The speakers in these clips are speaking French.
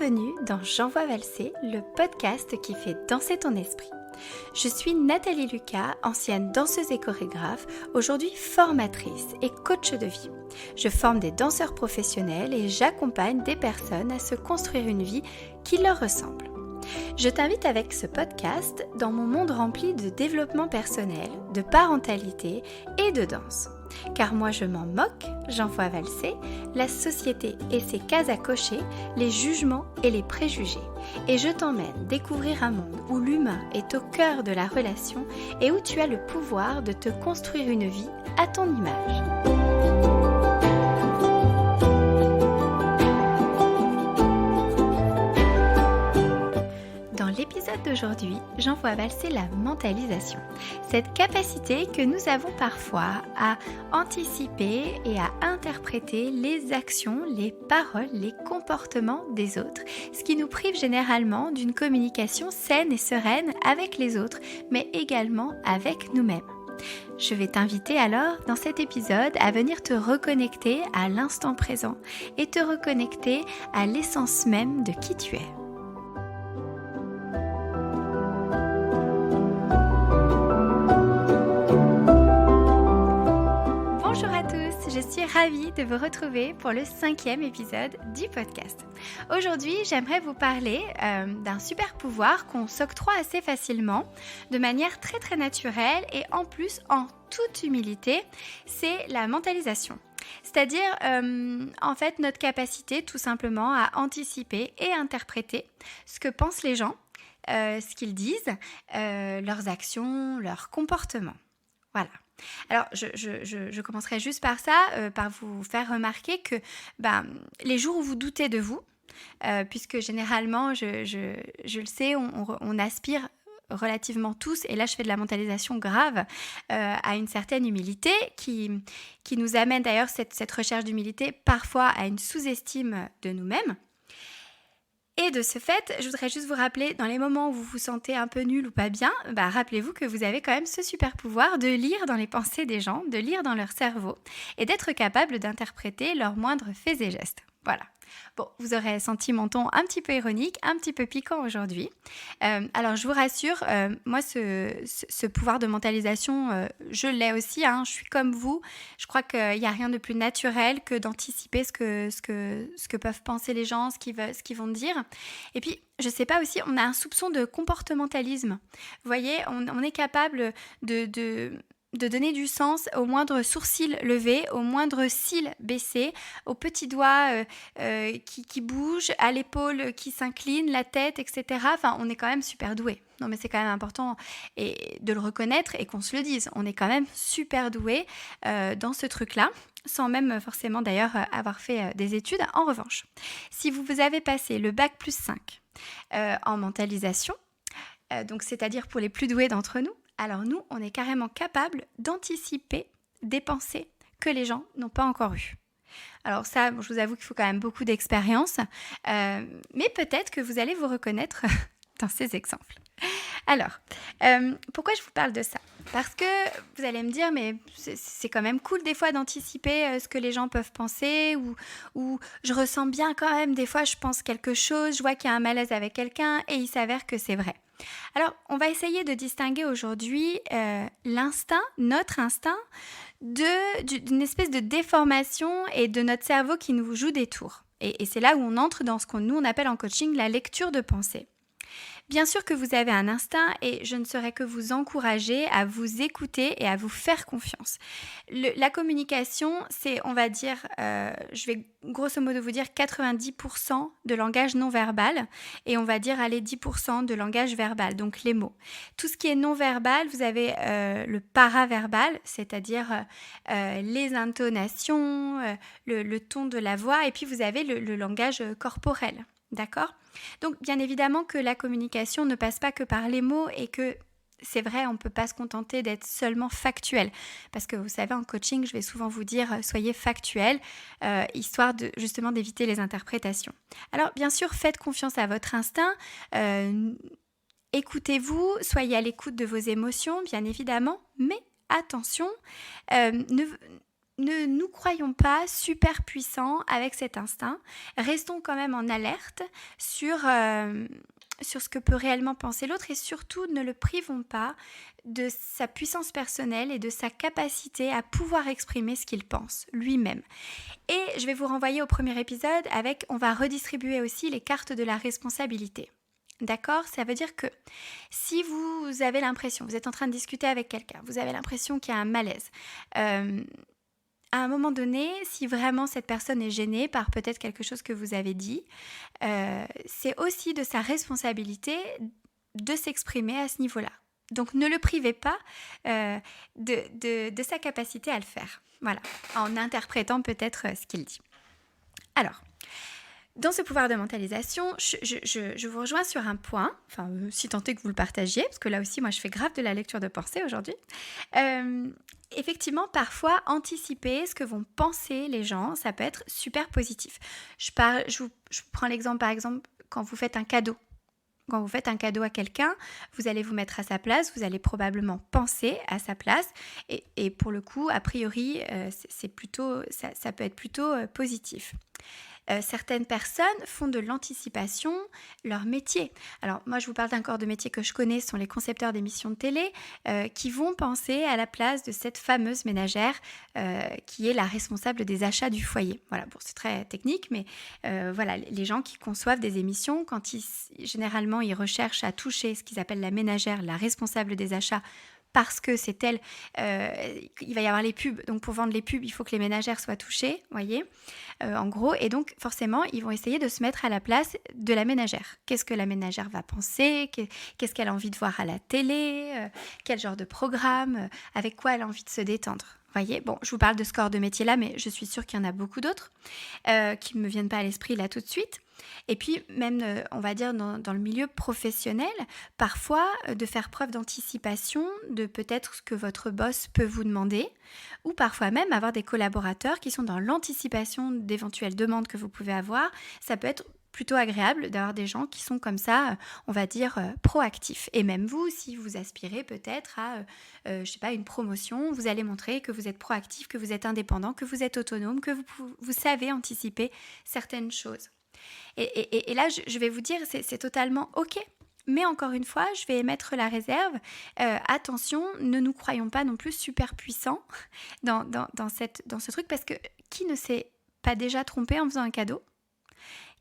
Bienvenue dans J'envoie valser, le podcast qui fait danser ton esprit. Je suis Nathalie Lucas, ancienne danseuse et chorégraphe, aujourd'hui formatrice et coach de vie. Je forme des danseurs professionnels et j'accompagne des personnes à se construire une vie qui leur ressemble. Je t'invite avec ce podcast dans mon monde rempli de développement personnel, de parentalité et de danse. Car moi je m'en moque, j'envoie valser, la société et ses cases à cocher, les jugements et les préjugés. Et je t'emmène découvrir un monde où l'humain est au cœur de la relation et où tu as le pouvoir de te construire une vie à ton image. Dans l'épisode d'aujourd'hui, j'envoie valser la mentalisation. Cette capacité que nous avons parfois à anticiper et à interpréter les actions, les paroles, les comportements des autres, ce qui nous prive généralement d'une communication saine et sereine avec les autres, mais également avec nous-mêmes. Je vais t'inviter alors dans cet épisode à venir te reconnecter à l'instant présent et te reconnecter à l'essence même de qui tu es. Bonjour à tous, je suis ravie de vous retrouver pour le 5e épisode du podcast. Aujourd'hui, j'aimerais vous parler d'un super pouvoir qu'on s'octroie assez facilement, de manière très naturelle et en plus en toute humilité, c'est la mentalisation. C'est-à-dire en fait notre capacité tout simplement à anticiper et interpréter ce que pensent les gens, ce qu'ils disent, leurs actions, leurs comportements. Voilà. Alors, je commencerai juste par ça, par vous faire remarquer que les jours où vous doutez de vous, puisque généralement, je le sais, on aspire relativement tous, et là je fais de la mentalisation grave, à une certaine humilité qui nous amène d'ailleurs cette recherche d'humilité parfois à une sous-estime de nous-mêmes. Et de ce fait, je voudrais juste vous rappeler, dans les moments où vous vous sentez un peu nul ou pas bien, rappelez-vous que vous avez quand même ce super pouvoir de lire dans les pensées des gens, de lire dans leur cerveau et d'être capable d'interpréter leurs moindres faits et gestes. Voilà. Bon, vous aurez senti mon ton un petit peu ironique, un petit peu piquant aujourd'hui. Alors, je vous rassure, moi, ce pouvoir de mentalisation, je l'ai aussi. Je suis comme vous. Je crois qu'il n'y a rien de plus naturel que d'anticiper ce que peuvent penser les gens, ce qu'ils vont dire. Et puis, je ne sais pas aussi, on a un soupçon de comportementalisme. Vous voyez, on est capable de donner du sens au moindre sourcil levé, au moindre cil baissé, au petit doigt qui bouge, à l'épaule qui s'incline, la tête, etc. Enfin, on est quand même super doué. Non, mais c'est quand même important de le reconnaître et qu'on se le dise. On est quand même super doué dans ce truc-là, sans même forcément d'ailleurs avoir fait des études. En revanche, si vous avez passé le bac plus 5 en mentalisation, donc c'est-à-dire pour les plus doués d'entre nous, alors nous, on est carrément capable d'anticiper des pensées que les gens n'ont pas encore eues. Alors ça, je vous avoue qu'il faut quand même beaucoup d'expérience, mais peut-être que vous allez vous reconnaître dans ces exemples. Alors, pourquoi je vous parle de ça ? Parce que vous allez me dire, mais c'est quand même cool des fois d'anticiper ce que les gens peuvent penser, ou je ressens bien quand même, des fois je pense quelque chose, je vois qu'il y a un malaise avec quelqu'un et il s'avère que c'est vrai. Alors, on va essayer de distinguer aujourd'hui notre instinct, d'une espèce de déformation et de notre cerveau qui nous joue des tours. Et c'est là où on entre dans ce qu'on appelle en coaching la lecture de pensée. Bien sûr que vous avez un instinct et je ne saurais que vous encourager à vous écouter et à vous faire confiance. La communication, c'est, on va dire, je vais grosso modo vous dire 90% de langage non verbal et on va dire, 10% de langage verbal, donc les mots. Tout ce qui est non verbal, vous avez le paraverbal, c'est-à-dire les intonations, le ton de la voix et puis vous avez le langage corporel. D'accord ? Donc, bien évidemment que la communication ne passe pas que par les mots et que c'est vrai, on ne peut pas se contenter d'être seulement factuel. Parce que vous savez, en coaching, je vais souvent vous dire soyez factuel, histoire justement d'éviter les interprétations. Alors, bien sûr, faites confiance à votre instinct. Écoutez-vous, soyez à l'écoute de vos émotions, bien évidemment, mais attention, ne nous croyons pas super puissants avec cet instinct. Restons quand même en alerte sur ce que peut réellement penser l'autre et surtout ne le privons pas de sa puissance personnelle et de sa capacité à pouvoir exprimer ce qu'il pense lui-même. Et je vais vous renvoyer au premier épisode on va redistribuer aussi les cartes de la responsabilité. D'accord ? Ça veut dire que si vous avez l'impression, vous êtes en train de discuter avec quelqu'un, vous avez l'impression qu'il y a un malaise, à un moment donné, si vraiment cette personne est gênée par peut-être quelque chose que vous avez dit, c'est aussi de sa responsabilité de s'exprimer à ce niveau-là. Donc ne le privez pas de sa capacité à le faire. Voilà, en interprétant peut-être ce qu'il dit. Alors, dans ce pouvoir de mentalisation, je vous rejoins sur un point, si tant est que vous le partagiez, parce que là aussi, moi, je fais grave de la lecture de pensée aujourd'hui. Effectivement, parfois, anticiper ce que vont penser les gens, ça peut être super positif. Je prends l'exemple, par exemple, quand vous faites un cadeau. Quand vous faites un cadeau à quelqu'un, vous allez vous mettre à sa place, vous allez probablement penser à sa place. Et pour le coup, a priori, ça peut être plutôt positif. Certaines personnes font de l'anticipation leur métier. Alors moi je vous parle d'un corps de métier que je connais, ce sont les concepteurs d'émissions de télé qui vont penser à la place de cette fameuse ménagère qui est la responsable des achats du foyer. Voilà, bon, c'est très technique, mais voilà, les gens qui conçoivent des émissions, généralement ils recherchent à toucher ce qu'ils appellent la ménagère, la responsable des achats, parce que c'est elle, il va y avoir les pubs, donc pour vendre les pubs, il faut que les ménagères soient touchées, voyez, en gros, et donc forcément, ils vont essayer de se mettre à la place de la ménagère. Qu'est-ce que la ménagère va penser ? Qu'est-ce qu'elle a envie de voir à la télé ? Quel genre de programme ? Avec quoi elle a envie de se détendre ? Voyez, bon, je vous parle de ce corps de métier-là, mais je suis sûre qu'il y en a beaucoup d'autres qui ne me viennent pas à l'esprit là tout de suite. Et puis même, on va dire, dans le milieu professionnel, parfois de faire preuve d'anticipation de peut-être ce que votre boss peut vous demander, ou parfois même avoir des collaborateurs qui sont dans l'anticipation d'éventuelles demandes que vous pouvez avoir. Ça peut être plutôt agréable d'avoir des gens qui sont comme ça, on va dire, proactifs. Et même vous, si vous aspirez peut-être à, je sais pas, une promotion, vous allez montrer que vous êtes proactif, que vous êtes indépendant, que vous êtes autonome, que vous savez anticiper certaines choses. Et là, je vais vous dire, c'est totalement OK. Mais encore une fois, je vais émettre la réserve. Attention, ne nous croyons pas non plus super puissants dans ce truc, parce que qui ne s'est pas déjà trompé en faisant un cadeau ?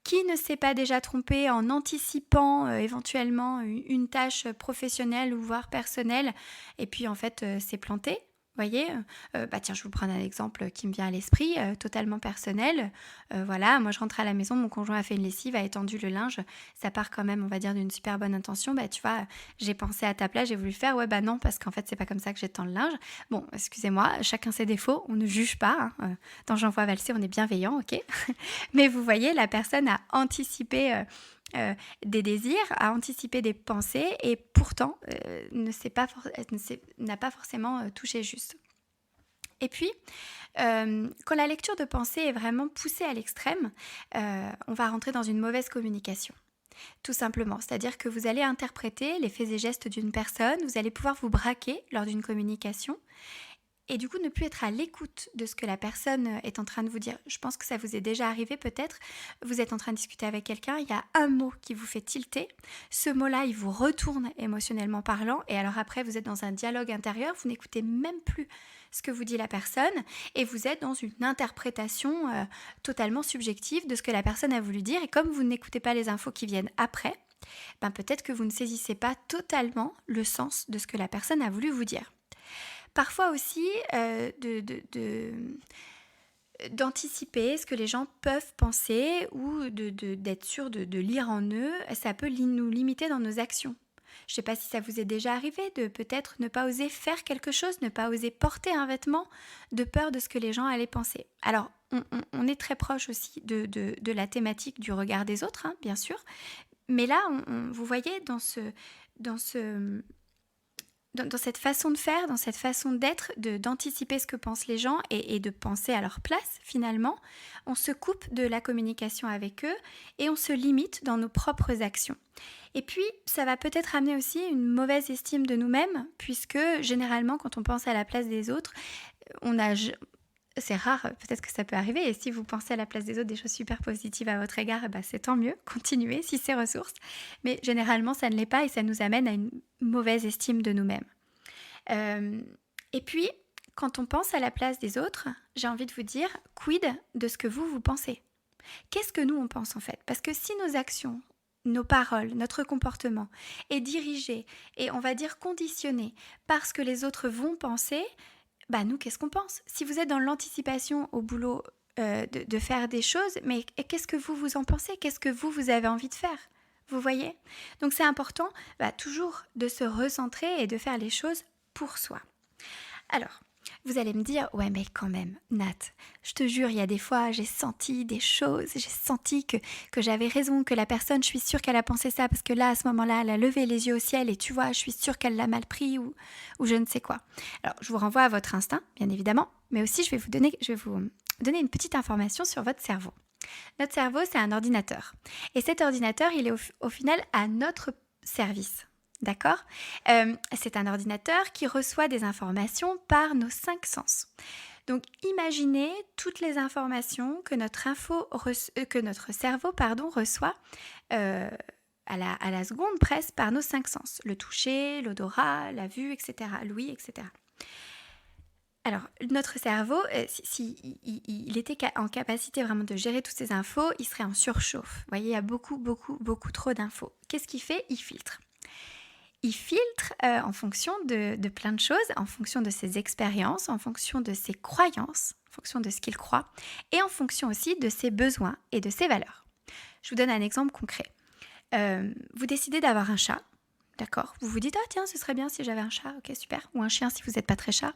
Qui ne s'est pas déjà trompé en anticipant éventuellement une tâche professionnelle ou voire personnelle et puis en fait s'est planté ? Voyez, tiens, je vous prends un exemple qui me vient à l'esprit, totalement personnel. Voilà, moi je rentre à la maison, mon conjoint a fait une lessive, a étendu le linge, ça part quand même, on va dire, d'une super bonne intention. Tu vois, j'ai pensé à ta place, j'ai voulu faire, non, parce qu'en fait c'est pas comme ça que j'étends le linge. Bon, excusez-moi, chacun ses défauts, on ne juge pas. Dans J'en vois valser, on est bienveillant, ok. Mais vous voyez, la personne a anticipé des désirs, a anticipé des pensées et pourtant n'a pas forcément touché juste. Et puis, quand la lecture de pensée est vraiment poussée à l'extrême, on va rentrer dans une mauvaise communication. Tout simplement, c'est-à-dire que vous allez interpréter les faits et gestes d'une personne, vous allez pouvoir vous braquer lors d'une communication et du coup ne plus être à l'écoute de ce que la personne est en train de vous dire. Je pense que ça vous est déjà arrivé peut-être, vous êtes en train de discuter avec quelqu'un, il y a un mot qui vous fait tilter, ce mot-là il vous retourne émotionnellement parlant et alors après vous êtes dans un dialogue intérieur, vous n'écoutez même plus ce que vous dit la personne et vous êtes dans une interprétation totalement subjective de ce que la personne a voulu dire et comme vous n'écoutez pas les infos qui viennent après, peut-être que vous ne saisissez pas totalement le sens de ce que la personne a voulu vous dire. Parfois aussi d'anticiper ce que les gens peuvent penser ou d'être sûr de lire en eux, ça peut nous limiter dans nos actions. Je ne sais pas si ça vous est déjà arrivé de peut-être ne pas oser faire quelque chose, ne pas oser porter un vêtement de peur de ce que les gens allaient penser. Alors, on est très proche aussi de la thématique du regard des autres, hein, bien sûr. Mais là, vous voyez, dans cette façon de faire, dans cette façon d'être, d'anticiper ce que pensent les gens et de penser à leur place, finalement, on se coupe de la communication avec eux et on se limite dans nos propres actions. Et puis, ça va peut-être amener aussi une mauvaise estime de nous-mêmes, puisque généralement, quand on pense à la place des autres, c'est rare, peut-être que ça peut arriver. Et si vous pensez à la place des autres des choses super positives à votre égard, c'est tant mieux, continuez si c'est ressource. Mais généralement, ça ne l'est pas et ça nous amène à une mauvaise estime de nous-mêmes. Et puis, quand on pense à la place des autres, j'ai envie de vous dire, quid de ce que vous pensez ? Qu'est-ce que nous, on pense en fait ? Parce que si nos actions, nos paroles, notre comportement est dirigé et on va dire conditionné par ce que les autres vont penser, nous, qu'est-ce qu'on pense ? Si vous êtes dans l'anticipation au boulot de faire des choses, mais qu'est-ce que vous en pensez ? Qu'est-ce que vous avez envie de faire ? Vous voyez ? Donc c'est important toujours de se recentrer et de faire les choses pour soi. Alors, vous allez me dire, ouais mais quand même, Nat, je te jure, il y a des fois, j'ai senti des choses, j'ai senti que j'avais raison, que la personne, je suis sûre qu'elle a pensé ça, parce que là, à ce moment-là, elle a levé les yeux au ciel et tu vois, je suis sûre qu'elle l'a mal pris ou je ne sais quoi. Alors, je vous renvoie à votre instinct, bien évidemment, mais aussi je vais vous donner une petite information sur votre cerveau. Notre cerveau, c'est un ordinateur. Et cet ordinateur, il est au final à notre service. D'accord ? C'est un ordinateur qui reçoit des informations par nos 5 sens. Donc, imaginez toutes les informations que notre cerveau reçoit à la seconde presque par nos 5 sens. Le toucher, l'odorat, la vue, etc., l'ouïe, etc. Alors, notre cerveau, s'il était en capacité vraiment de gérer toutes ces infos, il serait en surchauffe. Vous voyez, il y a beaucoup, beaucoup, beaucoup trop d'infos. Qu'est-ce qu'il fait ? Il filtre. Il filtre en fonction de plein de choses, en fonction de ses expériences, en fonction de ses croyances, en fonction de ce qu'il croit, et en fonction aussi de ses besoins et de ses valeurs. Je vous donne un exemple concret. Vous décidez d'avoir un chat, d'accord ? Vous vous dites, ah tiens, ce serait bien si j'avais un chat, ok super, ou un chien si vous n'êtes pas très chat.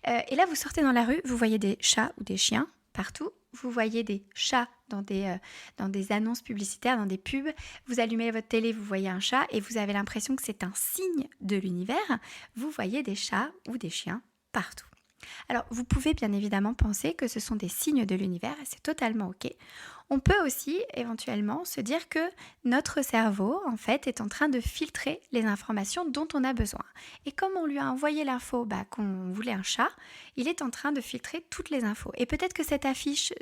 Et là, vous sortez dans la rue, vous voyez des chats ou des chiens partout. Vous voyez des chats dans des annonces publicitaires, dans des pubs. Vous allumez votre télé, vous voyez un chat et vous avez l'impression que c'est un signe de l'univers. Vous voyez des chats ou des chiens partout. Alors, vous pouvez bien évidemment penser que ce sont des signes de l'univers et c'est totalement ok. On peut aussi éventuellement se dire que notre cerveau, en fait, est en train de filtrer les informations dont on a besoin. Et comme on lui a envoyé l'info qu'on voulait un chat, il est en train de filtrer toutes les infos. Et peut-être que cette affiche,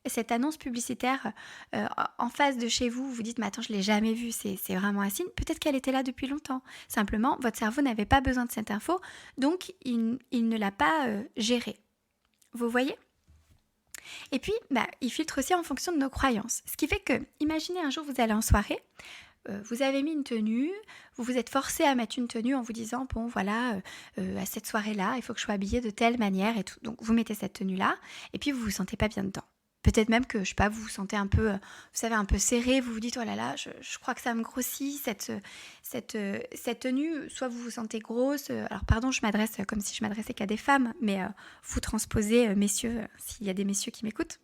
cette annonce publicitaire en face de chez vous, vous dites « mais attends, je ne l'ai jamais vue, c'est vraiment un signe ». Peut-être qu'elle était là depuis longtemps. Simplement, votre cerveau n'avait pas besoin de cette info, donc il ne l'a pas gérée. Vous voyez ? Et puis, il filtre aussi en fonction de nos croyances. Ce qui fait que, imaginez un jour, vous allez en soirée, vous avez mis une tenue, vous vous êtes forcé à mettre une tenue en vous disant, bon voilà, à cette soirée-là, il faut que je sois habillée de telle manière et tout. Donc, vous mettez cette tenue-là et puis vous vous sentez pas bien dedans. Peut-être même que, je sais pas, vous vous sentez un peu, vous savez, un peu serré, vous vous dites, oh là là, je crois que ça me grossit, cette tenue, soit vous vous sentez grosse, alors pardon, je m'adresse comme si je m'adressais qu'à des femmes, mais vous transposez, messieurs, s'il y a des messieurs qui m'écoutent.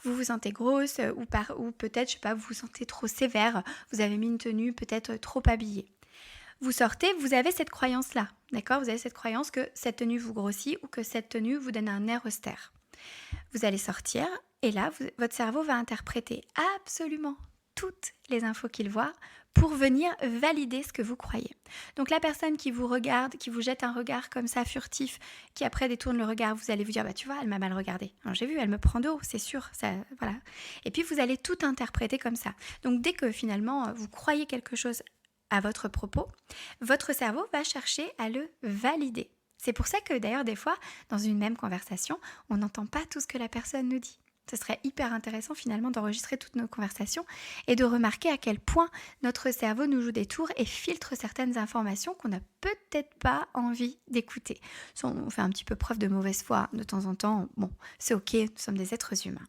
Vous vous sentez grosse ou peut-être, je sais pas, vous vous sentez trop sévère, vous avez mis une tenue peut-être trop habillée. Vous sortez, vous avez cette croyance-là, d'accord ? Vous avez cette croyance que cette tenue vous grossit ou que cette tenue vous donne un air austère. Vous allez sortir et là, votre cerveau va interpréter absolument toutes les infos qu'il voit pour venir valider ce que vous croyez. Donc la personne qui vous regarde, qui vous jette un regard comme ça furtif, qui après détourne le regard, vous allez vous dire, tu vois, elle m'a mal regardé. Alors j'ai vu, elle me prend de haut, c'est sûr, ça, voilà. Et puis vous allez tout interpréter comme ça. Donc dès que finalement vous croyez quelque chose à votre propos, votre cerveau va chercher à le valider. C'est pour ça que d'ailleurs des fois, dans une même conversation, on n'entend pas tout ce que la personne nous dit. Ce serait hyper intéressant finalement d'enregistrer toutes nos conversations et de remarquer à quel point notre cerveau nous joue des tours et filtre certaines informations qu'on n'a peut-être pas envie d'écouter. On fait un petit peu preuve de mauvaise foi de temps en temps. Bon, c'est ok, nous sommes des êtres humains.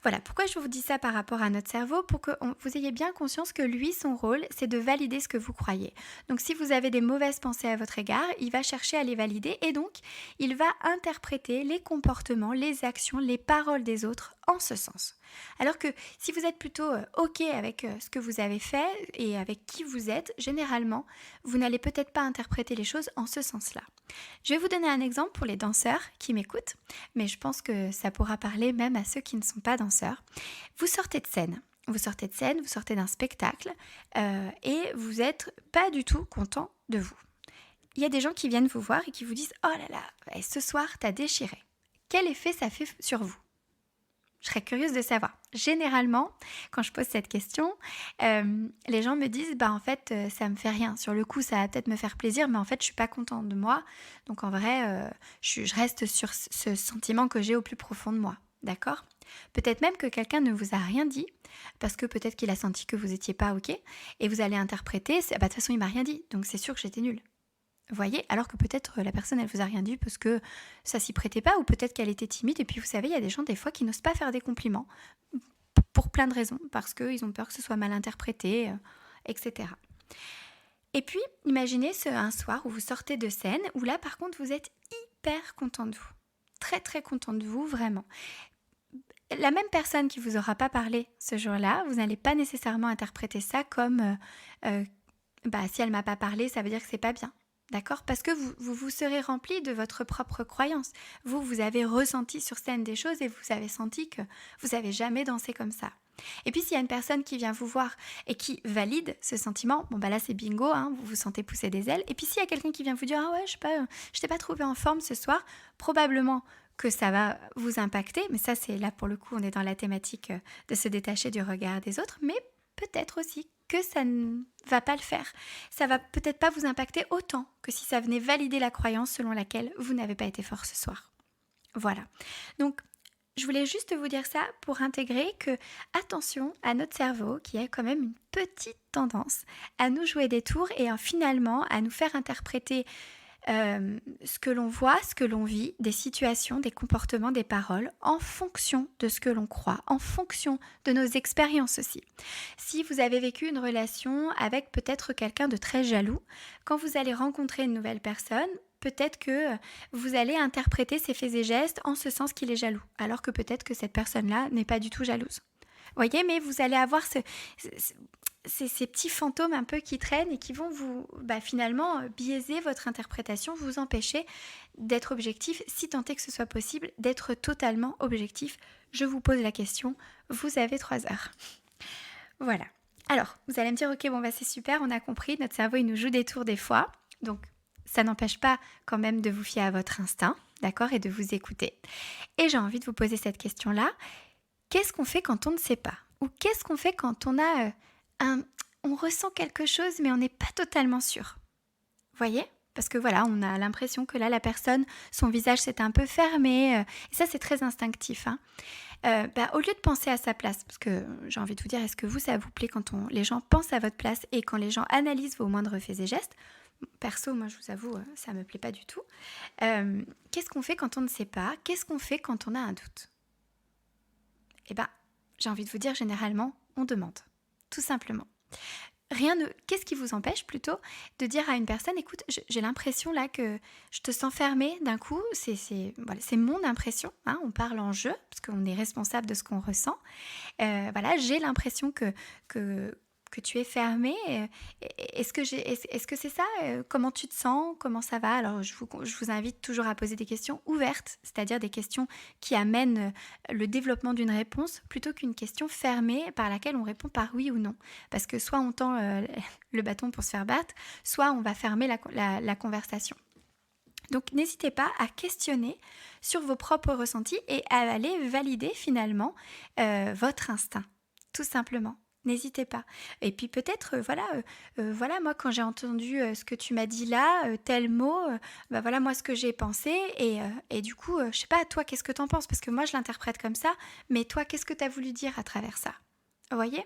Voilà, pourquoi je vous dis ça par rapport à notre cerveau ? Pour que vous ayez bien conscience que lui, son rôle, c'est de valider ce que vous croyez. Donc si vous avez des mauvaises pensées à votre égard, il va chercher à les valider et donc il va interpréter les comportements, les actions, les paroles des autres en ce sens. Alors que si vous êtes plutôt ok avec ce que vous avez fait et avec qui vous êtes, généralement, vous n'allez peut-être pas interpréter les choses en ce sens-là. Je vais vous donner un exemple pour les danseurs qui m'écoutent, mais je pense que ça pourra parler même à ceux qui ne sont pas danseurs. Vous sortez de scène, vous sortez d'un spectacle et vous n'êtes pas du tout content de vous. Il y a des gens qui viennent vous voir et qui vous disent « Oh là là, ce soir, t'as déchiré ». quel effet ça fait sur vous? Je serais curieuse de savoir. Généralement, quand je pose cette question, les gens me disent en fait, ça me fait rien. Sur le coup, ça va peut-être me faire plaisir, mais en fait, je suis pas contente de moi. Donc en vrai, je reste sur ce sentiment que j'ai au plus profond de moi. D'accord? Peut-être même que quelqu'un ne vous a rien dit, parce que peut-être qu'il a senti que vous étiez pas OK, et vous allez interpréter, de toute façon, il m'a rien dit, donc c'est sûr que j'étais nulle. Vous voyez, alors que peut-être la personne, elle vous a rien dit parce que ça s'y prêtait pas, ou peut-être qu'elle était timide. Et puis vous savez, il y a des gens des fois qui n'osent pas faire des compliments pour plein de raisons, parce qu'ils ont peur que ce soit mal interprété, etc. Et puis, imaginez un soir où vous sortez de scène, où là par contre vous êtes hyper content de vous. Très très content de vous, vraiment. La même personne qui vous aura pas parlé ce jour-là, vous n'allez pas nécessairement interpréter ça comme si elle m'a pas parlé, ça veut dire que c'est pas bien. D'accord? Parce que vous serez rempli de votre propre croyance. Vous avez ressenti sur scène des choses et vous avez senti que vous n'avez jamais dansé comme ça. Et puis s'il y a une personne qui vient vous voir et qui valide ce sentiment, là c'est bingo, vous vous sentez pousser des ailes. Et puis s'il y a quelqu'un qui vient vous dire « Ah ouais, je t'ai pas trouvé en forme ce soir », probablement que ça va vous impacter. Mais ça, c'est là pour le coup, on est dans la thématique de se détacher du regard des autres, mais peut-être aussi que ça ne va pas le faire. Ça va peut-être pas vous impacter autant que si ça venait valider la croyance selon laquelle vous n'avez pas été fort ce soir. Voilà. Donc, je voulais juste vous dire ça pour intégrer que, attention à notre cerveau qui a quand même une petite tendance à nous jouer des tours et finalement à nous faire interpréter ce que l'on voit, ce que l'on vit, des situations, des comportements, des paroles, en fonction de ce que l'on croit, en fonction de nos expériences aussi. Si vous avez vécu une relation avec peut-être quelqu'un de très jaloux, quand vous allez rencontrer une nouvelle personne, peut-être que vous allez interpréter ses faits et gestes en ce sens qu'il est jaloux, alors que peut-être que cette personne-là n'est pas du tout jalouse. Vous voyez, mais vous allez avoir ces petits fantômes un peu qui traînent et qui vont vous finalement biaiser votre interprétation, vous empêcher d'être objectif, si tant est que ce soit possible, d'être totalement objectif. Je vous pose la question, vous avez 3 heures. Voilà. Alors, vous allez me dire, ok, c'est super, on a compris, notre cerveau il nous joue des tours des fois, donc ça n'empêche pas quand même de vous fier à votre instinct, d'accord, et de vous écouter. Et j'ai envie de vous poser cette question-là, qu'est-ce qu'on fait quand on ne sait pas? Ou qu'est-ce qu'on fait quand on a... on ressent quelque chose mais on n'est pas totalement sûr. Vous voyez? Parce que on a l'impression que là la personne, son visage s'est un peu fermé, et ça c'est très instinctif. Au lieu de penser à sa place, parce que j'ai envie de vous dire, est-ce que ça vous plaît quand les gens pensent à votre place et quand les gens analysent vos moindres faits et gestes? Perso, moi je vous avoue, ça me plaît pas du tout. Qu'est-ce qu'on fait quand on ne sait pas? Qu'est-ce qu'on fait quand on a un doute? J'ai envie de vous dire, généralement, on demande. Tout simplement. Qu'est-ce qui vous empêche plutôt de dire à une personne, écoute, j'ai l'impression là que je te sens fermée d'un coup, c'est mon impression, on parle en jeu, parce qu'on est responsable de ce qu'on ressent. J'ai l'impression que tu es fermée. Est-ce que c'est ça? Comment tu te sens? Comment ça va? Alors, je vous invite toujours à poser des questions ouvertes, c'est-à-dire des questions qui amènent le développement d'une réponse plutôt qu'une question fermée par laquelle on répond par oui ou non. Parce que soit on tend le bâton pour se faire battre, soit on va fermer la conversation. Donc, n'hésitez pas à questionner sur vos propres ressentis et à aller valider finalement votre instinct, tout simplement. N'hésitez pas. Et puis peut-être, moi quand j'ai entendu ce que tu m'as dit là, tel mot, moi ce que j'ai pensé. Et du coup, je sais pas, toi qu'est-ce que t'en penses? Parce que moi je l'interprète comme ça, mais toi qu'est-ce que t'as voulu dire à travers ça? Vous voyez?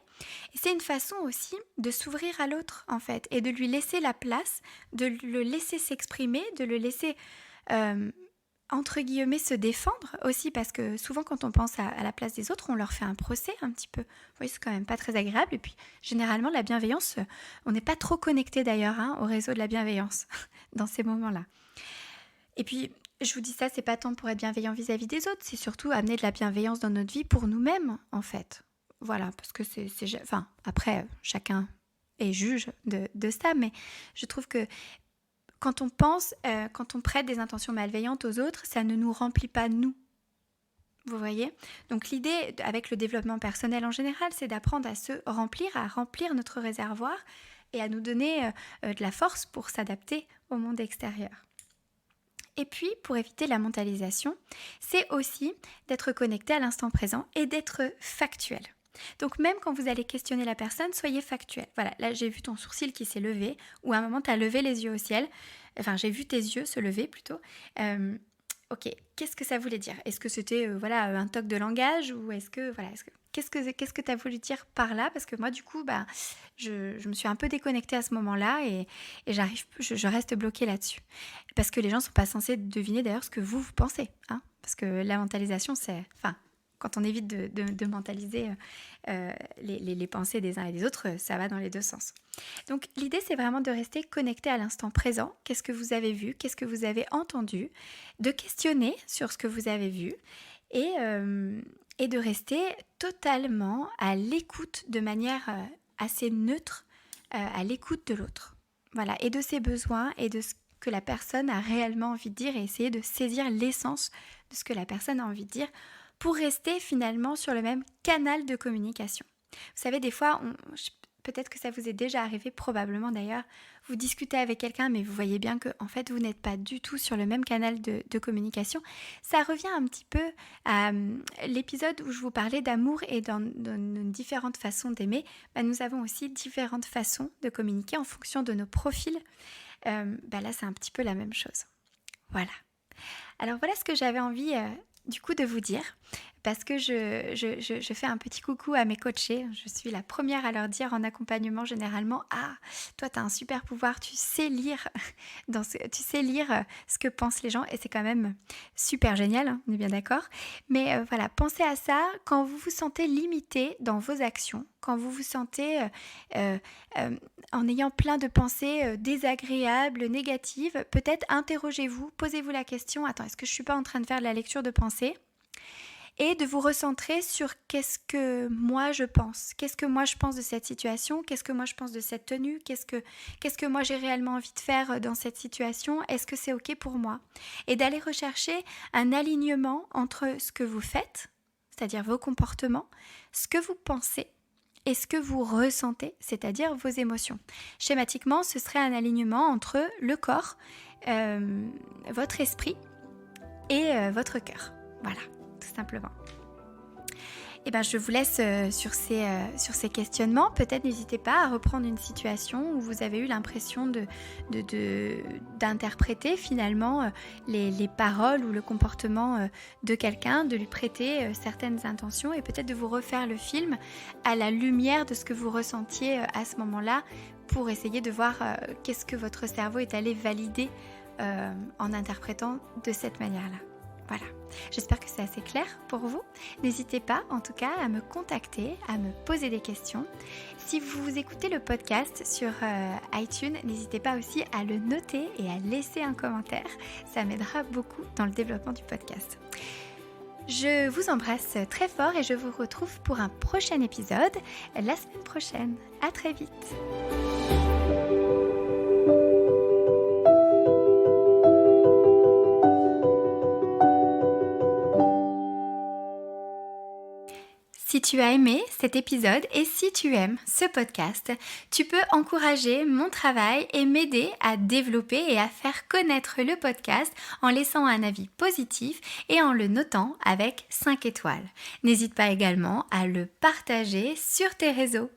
Et c'est une façon aussi de s'ouvrir à l'autre en fait, et de lui laisser la place, de le laisser s'exprimer, de le laisser... entre guillemets, se défendre aussi, parce que souvent quand on pense à la place des autres, on leur fait un procès un petit peu. Vous voyez, c'est quand même pas très agréable. Et puis, généralement, la bienveillance, on n'est pas trop connecté d'ailleurs au réseau de la bienveillance dans ces moments-là. Et puis, je vous dis ça, c'est pas tant pour être bienveillant vis-à-vis des autres, c'est surtout amener de la bienveillance dans notre vie pour nous-mêmes, en fait. Voilà, parce que après, chacun est juge de ça, mais je trouve que quand on prête des intentions malveillantes aux autres, ça ne nous remplit pas nous. Vous voyez? Donc l'idée avec le développement personnel en général, c'est d'apprendre à se remplir, à remplir notre réservoir et à nous donner de la force pour s'adapter au monde extérieur. Et puis, pour éviter la mentalisation, c'est aussi d'être connecté à l'instant présent et d'être factuel. Donc même quand vous allez questionner la personne, soyez factuel. Voilà, là j'ai vu ton sourcil qui s'est levé, ou à un moment tu as levé les yeux au ciel. Enfin, j'ai vu tes yeux se lever plutôt. Ok, qu'est-ce que ça voulait dire? Est-ce que c'était un toc de langage, ou qu'est-ce que tu as voulu dire par là? Parce que moi du coup, je me suis un peu déconnectée à ce moment-là et je reste bloquée là-dessus. Parce que les gens ne sont pas censés deviner d'ailleurs ce que vous pensez. Hein, parce que la mentalisation, quand on évite de mentaliser les pensées des uns et des autres, ça va dans les deux sens. Donc l'idée, c'est vraiment de rester connecté à l'instant présent. Qu'est-ce que vous avez vu? Qu'est-ce que vous avez entendu? De questionner sur ce que vous avez vu et de rester totalement à l'écoute de manière assez neutre, à l'écoute de l'autre. Voilà, et de ses besoins et de ce que la personne a réellement envie de dire, et essayer de saisir l'essence de ce que la personne a envie de dire pour rester finalement sur le même canal de communication. Vous savez, des fois, peut-être que ça vous est déjà arrivé, probablement d'ailleurs, vous discutez avec quelqu'un, mais vous voyez bien que en fait, vous n'êtes pas du tout sur le même canal de communication. Ça revient un petit peu à l'épisode où je vous parlais d'amour et dans nos différentes façons d'aimer. Nous avons aussi différentes façons de communiquer en fonction de nos profils. Là, c'est un petit peu la même chose. Voilà. Alors voilà ce que j'avais envie du coup de vous dire, parce que je fais un petit coucou à mes coachés. Je suis la première à leur dire en accompagnement généralement: ah, toi tu as un super pouvoir, tu sais lire ce que pensent les gens, et c'est quand même super génial, hein, on est bien d'accord. Mais pensez à ça quand vous vous sentez limité dans vos actions, quand vous vous sentez en ayant plein de pensées désagréables, négatives. Peut-être interrogez-vous, posez-vous la question: attends, est-ce que je ne suis pas en train de faire de la lecture de pensée? Et de vous recentrer sur qu'est-ce que moi je pense. Qu'est-ce que moi je pense de cette situation? Qu'est-ce que moi je pense de cette tenue? Qu'est-ce que moi j'ai réellement envie de faire dans cette situation? Est-ce que c'est ok pour moi? Et d'aller rechercher un alignement entre ce que vous faites, c'est-à-dire vos comportements, ce que vous pensez et ce que vous ressentez, c'est-à-dire vos émotions. Schématiquement, ce serait un alignement entre le corps, votre esprit et votre cœur. Voilà, tout simplement. Je vous laisse sur ces questionnements. Peut-être n'hésitez pas à reprendre une situation où vous avez eu l'impression d'interpréter finalement les paroles ou le comportement de quelqu'un, de lui prêter certaines intentions, et peut-être de vous refaire le film à la lumière de ce que vous ressentiez à ce moment-là, pour essayer de voir qu'est-ce que votre cerveau est allé valider en interprétant de cette manière-là. Voilà, j'espère que c'est assez clair pour vous. N'hésitez pas en tout cas à me contacter, à me poser des questions. Si vous écoutez le podcast sur iTunes, n'hésitez pas aussi à le noter et à laisser un commentaire. Ça m'aidera beaucoup dans le développement du podcast. Je vous embrasse très fort et je vous retrouve pour un prochain épisode la semaine prochaine. À très vite. Si tu as aimé cet épisode et si tu aimes ce podcast, tu peux encourager mon travail et m'aider à développer et à faire connaître le podcast en laissant un avis positif et en le notant avec 5 étoiles. N'hésite pas également à le partager sur tes réseaux.